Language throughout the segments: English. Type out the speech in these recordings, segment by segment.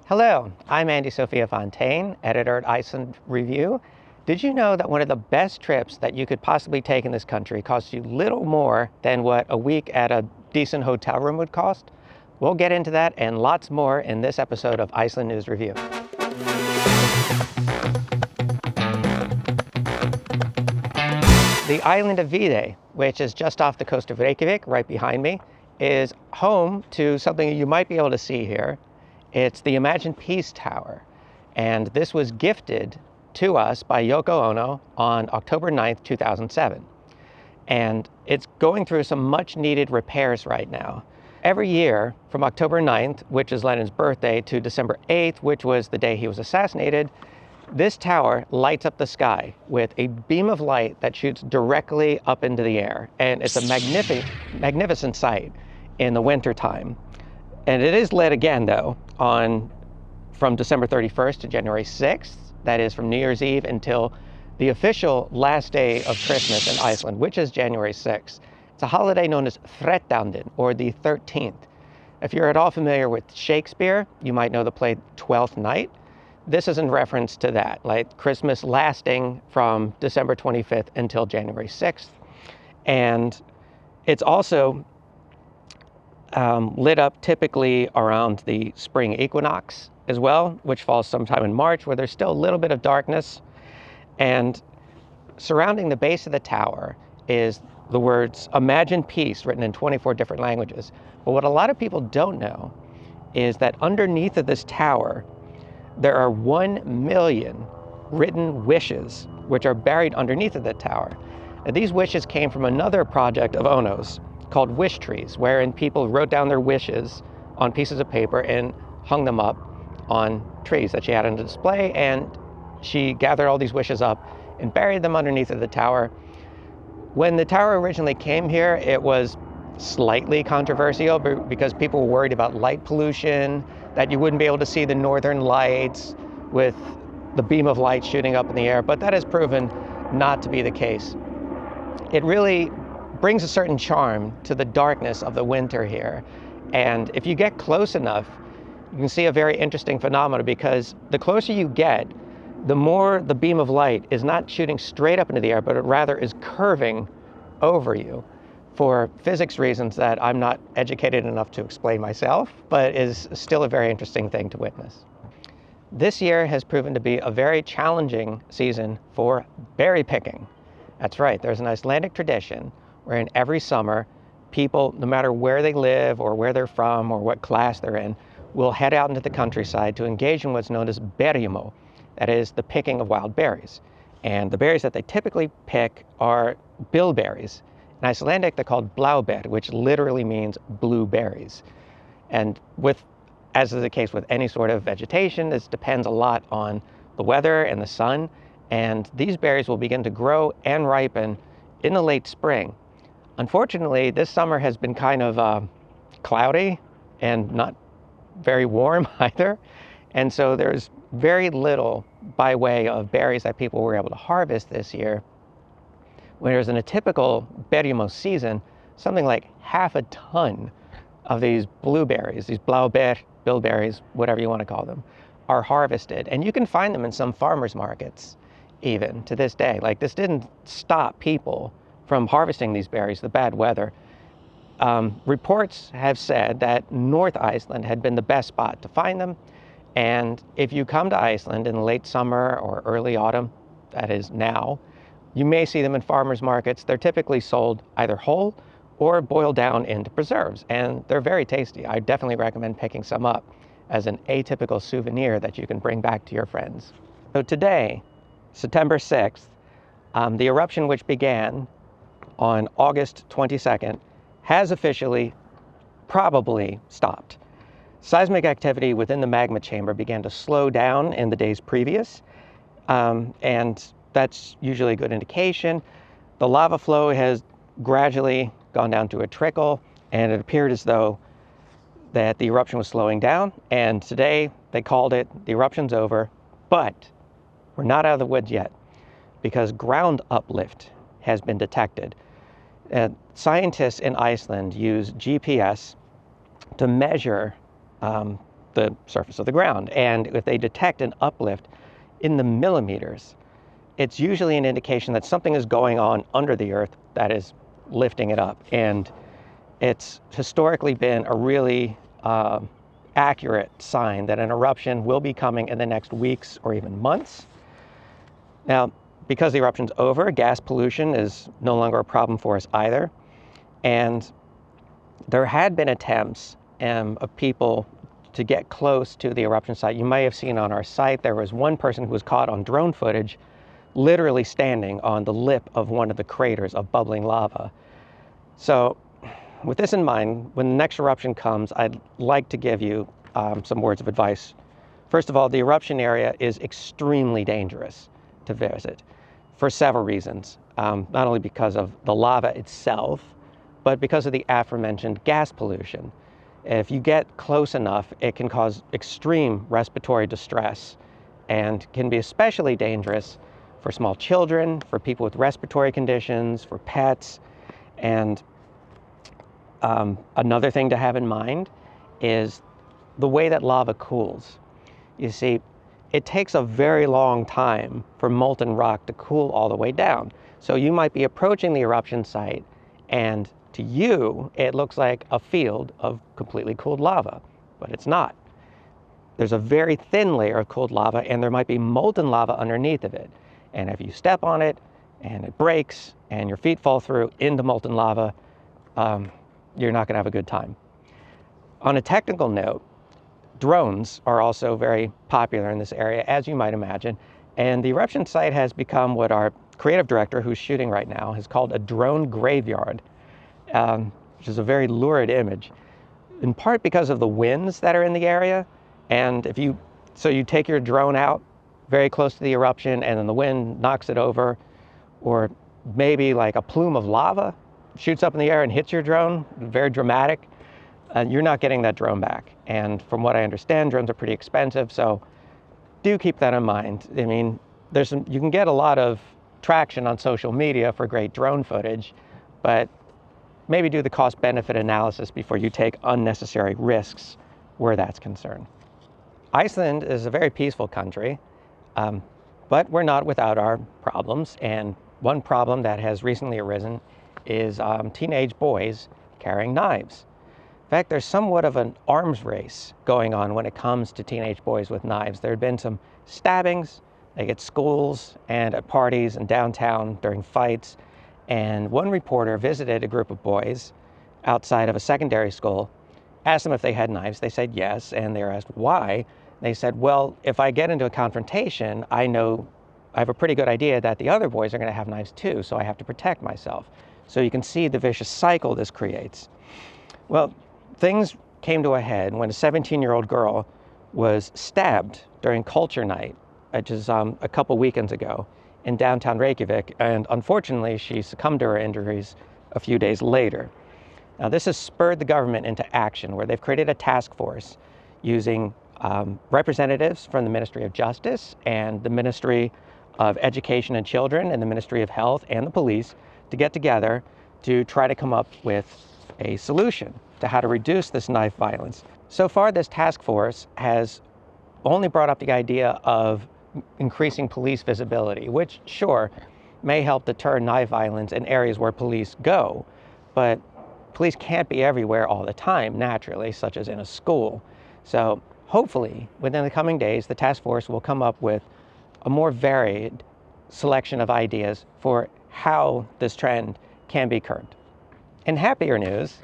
Hello, I'm Andie Sophia Fontaine, editor at Iceland Review. Did you know that one of the best trips that you could possibly take in this country costs you little more than what a week at a decent hotel room would cost? We'll get into that and lots more in this episode of Iceland News Review. The island of Viðey, which is just off the coast of Reykjavik, right behind me, is home to something you might be able to see here. It's the Imagine Peace Tower, and this was gifted to us by Yoko Ono on October 9th, 2007. And it's going through some much needed repairs right now. Every year from October 9th, which is Lenin's birthday, to December 8th, which was the day he was assassinated, this tower lights up the sky with a beam of light that shoots directly up into the air. And it's a magnificent sight in the winter time. And it is lit again, though, from December 31st to January 6th. That is from New Year's Eve until the official last day of Christmas in Iceland, which is January 6th. It's a holiday known as Threttandinn, or the 13th. If you're at all familiar with Shakespeare, you might know the play Twelfth Night. This is in reference to that, like Christmas lasting from December 25th until January 6th. And it's also lit up typically around the spring equinox as well, which falls sometime in March, where there's still a little bit of darkness. And surrounding the base of the tower is the words Imagine Peace, written in 24 different languages. But what a lot of people don't know is that underneath of this tower, there are 1 million written wishes, which are buried underneath of the tower. And these wishes came from another project of Ono's called Wish Trees, wherein people wrote down their wishes on pieces of paper and hung them up on trees that she had on display. And she gathered all these wishes up and buried them underneath of the tower. When the tower originally came here, it was slightly controversial because people were worried about light pollution, that you wouldn't be able to see the northern lights with the beam of light shooting up in the air, but that has proven not to be the case. It really brings a certain charm to the darkness of the winter here. And if you get close enough, you can see a very interesting phenomenon, because the closer you get, the more the beam of light is not shooting straight up into the air, but it rather is curving over you for physics reasons that I'm not educated enough to explain myself, but is still a very interesting thing to witness. This year has proven to be a very challenging season for berry picking. That's right, there's an Icelandic tradition wherein every summer, people, no matter where they live or where they're from or what class they're in, will head out into the countryside to engage in what's known as berjamo, that is the picking of wild berries. And the berries that they typically pick are bilberries. In Icelandic, they're called blauber, which literally means blue berries. And as is the case with any sort of vegetation, this depends a lot on the weather and the sun. And these berries will begin to grow and ripen in the late spring. Unfortunately, this summer has been kind of cloudy and not very warm either. And so there's very little by way of berries that people were able to harvest this year. Whereas in a typical berjamo season, something like half a ton of these blueberries, these blauber, bilberries, whatever you want to call them, are harvested. And you can find them in some farmers markets even to this day. Like, this didn't stop people from harvesting these berries, the bad weather. Reports have said that North Iceland had been the best spot to find them. And if you come to Iceland in late summer or early autumn, that is now, you may see them in farmers markets. They're typically sold either whole or boiled down into preserves, and they're very tasty. I definitely recommend picking some up as an atypical souvenir that you can bring back to your friends. So today, September 6th, the eruption, which began on August 22nd, has officially probably stopped. Seismic activity within the magma chamber began to slow down in the days previous, and that's usually a good indication. The lava flow has gradually gone down to a trickle, and it appeared as though that the eruption was slowing down, and today they called it, the eruption's over, but we're not out of the woods yet, because ground uplift has been detected. Scientists in Iceland use GPS to measure the the surface of the ground. And if they detect an uplift in the millimeters, it's usually an indication that something is going on under the earth that is lifting it up. And it's historically been a really accurate sign that an eruption will be coming in the next weeks or even months. Now, because the eruption's over, gas pollution is no longer a problem for us either. And there had been attempts of people to get close to the eruption site. You may have seen on our site, there was one person who was caught on drone footage literally standing on the lip of one of the craters of bubbling lava. So with this in mind, when the next eruption comes, I'd like to give you some words of advice. First of all, the eruption area is extremely dangerous to visit for several reasons. Not only because of the lava itself, but because of the aforementioned gas pollution. If you get close enough, it can cause extreme respiratory distress and can be especially dangerous for small children, for people with respiratory conditions, for pets. And another thing to have in mind is the way that lava cools. You see, it takes a very long time for molten rock to cool all the way down. So you might be approaching the eruption site, and to you, it looks like a field of completely cooled lava, but it's not. There's a very thin layer of cooled lava, and there might be molten lava underneath of it. And if you step on it, and it breaks, and your feet fall through into molten lava, you're not going to have a good time. On a technical note, drones are also very popular in this area, as you might imagine. And the eruption site has become what our creative director, who's shooting right now, has called a drone graveyard, which is a very lurid image, in part because of the winds that are in the area. And so you take your drone out very close to the eruption, and then the wind knocks it over, or maybe like a plume of lava shoots up in the air and hits your drone, very dramatic. You're not getting that drone back. And from what I understand, drones are pretty expensive, so do keep that in mind. I mean, you can get a lot of traction on social media for great drone footage, but maybe do the cost-benefit analysis before you take unnecessary risks where that's concerned. Iceland is a very peaceful country, but we're not without our problems. And one problem that has recently arisen is teenage boys carrying knives. In fact, there's somewhat of an arms race going on when it comes to teenage boys with knives. There have been some stabbings, like at schools and at parties and downtown during fights. And one reporter visited a group of boys outside of a secondary school, asked them if they had knives. They said yes, and they were asked why. They said, well, if I get into a confrontation, I have a pretty good idea that the other boys are going to have knives too, so I have to protect myself. So you can see the vicious cycle this creates. Well, things came to a head when a 17-year-old girl was stabbed during culture night, which is a couple weekends ago, in downtown Reykjavik, and unfortunately she succumbed to her injuries a few days later. Now this has spurred the government into action, where they've created a task force using representatives from the Ministry of Justice and the Ministry of Education and Children and the Ministry of Health and the police to get together to try to come up with a solution to how to reduce this knife violence. So far, this task force has only brought up the idea of increasing police visibility, which sure may help deter knife violence in areas where police go, but police can't be everywhere all the time, naturally, such as in a school. So hopefully, within the coming days, the task force will come up with a more varied selection of ideas for how this trend can be curbed. In happier news,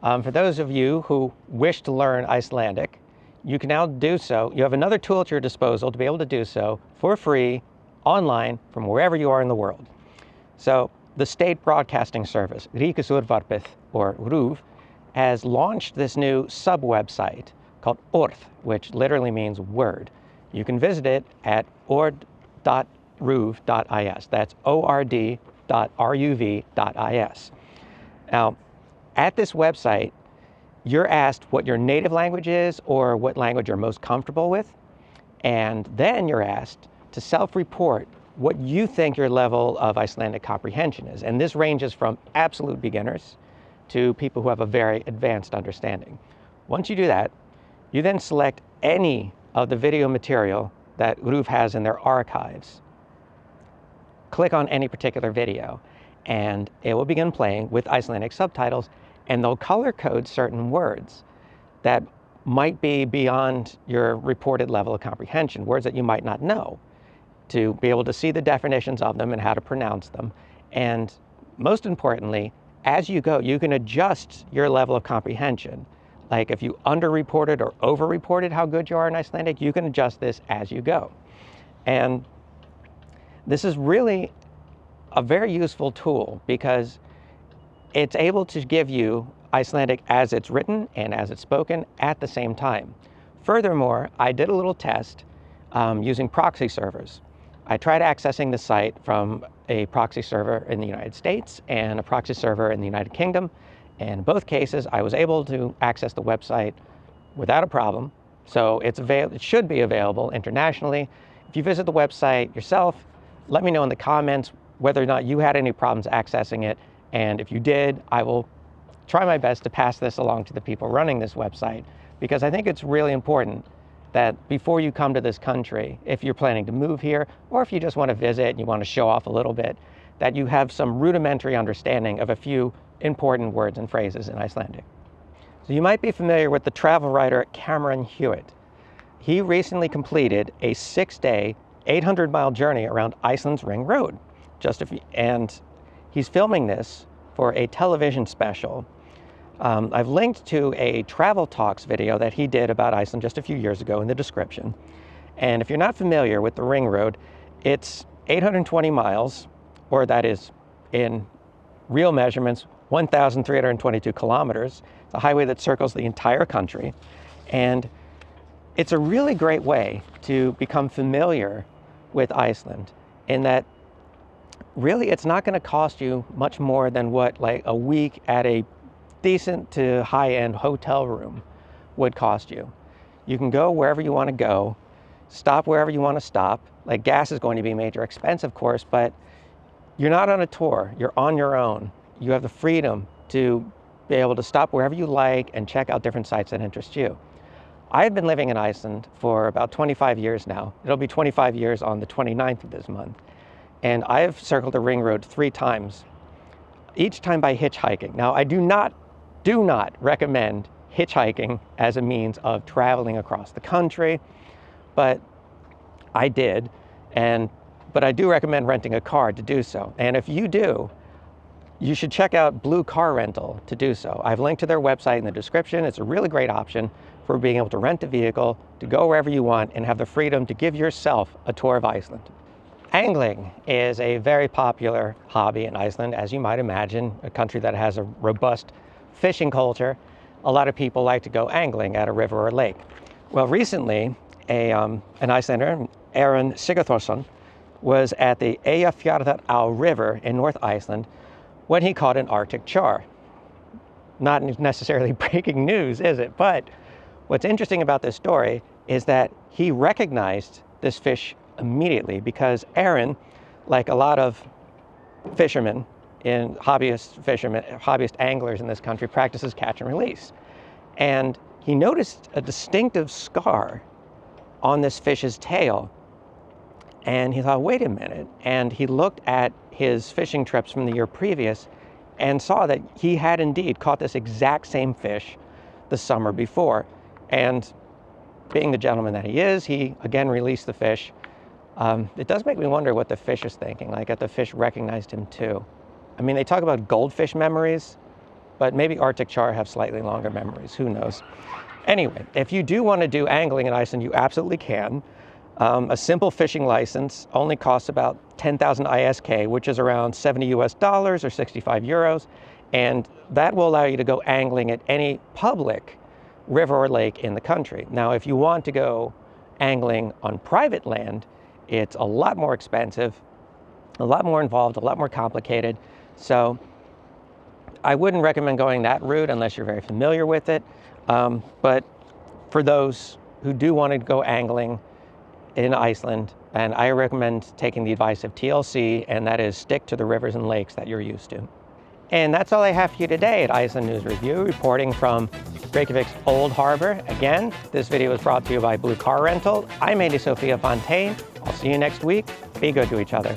for those of you who wish to learn Icelandic, you can now do so. You have another tool at your disposal to be able to do so for free, online, from wherever you are in the world. So the state broadcasting service, Ríkisútvarpið, or RÚV, has launched this new sub-website called ord, which literally means word. You can visit it at ord.ruv.is. That's ord.ruv.is. Now, at this website, you're asked what your native language is or what language you're most comfortable with, and then you're asked to self-report what you think your level of Icelandic comprehension is. And this ranges from absolute beginners to people who have a very advanced understanding. Once you do that, you then select any of the video material that RÚV has in their archives, click on any particular video, and it will begin playing with Icelandic subtitles, and they'll color code certain words that might be beyond your reported level of comprehension, words that you might not know, to be able to see the definitions of them and how to pronounce them. And most importantly, as you go, you can adjust your level of comprehension. Like if you underreported or overreported how good you are in Icelandic, you can adjust this as you go. And this is really a very useful tool because it's able to give you Icelandic as it's written and as it's spoken at the same time. Furthermore, I did a little test using proxy servers. I tried accessing the site from a proxy server in the United States and a proxy server in the United Kingdom. And in both cases, I was able to access the website without a problem. So it should be available internationally. If you visit the website yourself, let me know in the comments whether or not you had any problems accessing it. And if you did, I will try my best to pass this along to the people running this website, because I think it's really important that before you come to this country, if you're planning to move here, or if you just want to visit and you want to show off a little bit, that you have some rudimentary understanding of a few important words and phrases in Icelandic. So you might be familiar with the travel writer Cameron Hewitt. He recently completed a 6-day, 800-mile journey around Iceland's Ring Road. And he's filming this for a television special. I've linked to a Travel Talks video that he did about Iceland just a few years ago in the description. And if you're not familiar with the Ring Road, it's 820 miles, or that is in real measurements, 1,322 kilometers. It's a highway that circles the entire country. And it's a really great way to become familiar with Iceland in that really it's not going to cost you much more than what like a week at a decent to high-end hotel room would cost you. You can go wherever you want to go, stop wherever you want to stop. Like gas is going to be major expense, of course, but you're not on a tour, you're on your own. You have the freedom to be able to stop wherever you like and check out different sites that interest you. I've been living in Iceland for about 25 years now. It'll be 25 years on the 29th of this month. And I've circled the Ring Road 3 times, each time by hitchhiking. Now, I do not recommend hitchhiking as a means of traveling across the country, but I did, but I do recommend renting a car to do so. And if you do, you should check out Blue Car Rental to do so. I've linked to their website in the description. It's a really great option for being able to rent a vehicle, to go wherever you want, and have the freedom to give yourself a tour of Iceland. Angling is a very popular hobby in Iceland, as you might imagine, a country that has a robust fishing culture. A lot of people like to go angling at a river or lake. Well, recently, an Icelander, Aron Sigurðsson, was at the Eyjafjarðará River in North Iceland when he caught an Arctic char. Not necessarily breaking news, is it? But what's interesting about this story is that he recognized this fish immediately because Aron, like a lot of fishermen, hobbyist anglers in this country, practices catch and release. And he noticed a distinctive scar on this fish's tail. And he thought, wait a minute. And he looked at his fishing trips from the year previous and saw that he had indeed caught this exact same fish the summer before. And being the gentleman that he is, he again released the fish. It does make me wonder what the fish is thinking, like if the fish recognized him too. I mean, they talk about goldfish memories, but maybe Arctic char have slightly longer memories, who knows. Anyway, if you do want to do angling in Iceland, you absolutely can. A simple fishing license only costs about 10,000 ISK, which is around $70 US or 65 euros. And that will allow you to go angling at any public river or lake in the country. Now, if you want to go angling on private land, it's a lot more expensive, a lot more involved, a lot more complicated. So I wouldn't recommend going that route unless you're very familiar with it. But for those who do want to go angling in Iceland, and I recommend taking the advice of TLC, and that is stick to the rivers and lakes that you're used to. And that's all I have for you today at Iceland News Review, reporting from Reykjavik's Old Harbor. Again, this video was brought to you by Blue Car Rental. I'm Andie Sophia Fontaine. I'll see you next week. Be good to each other.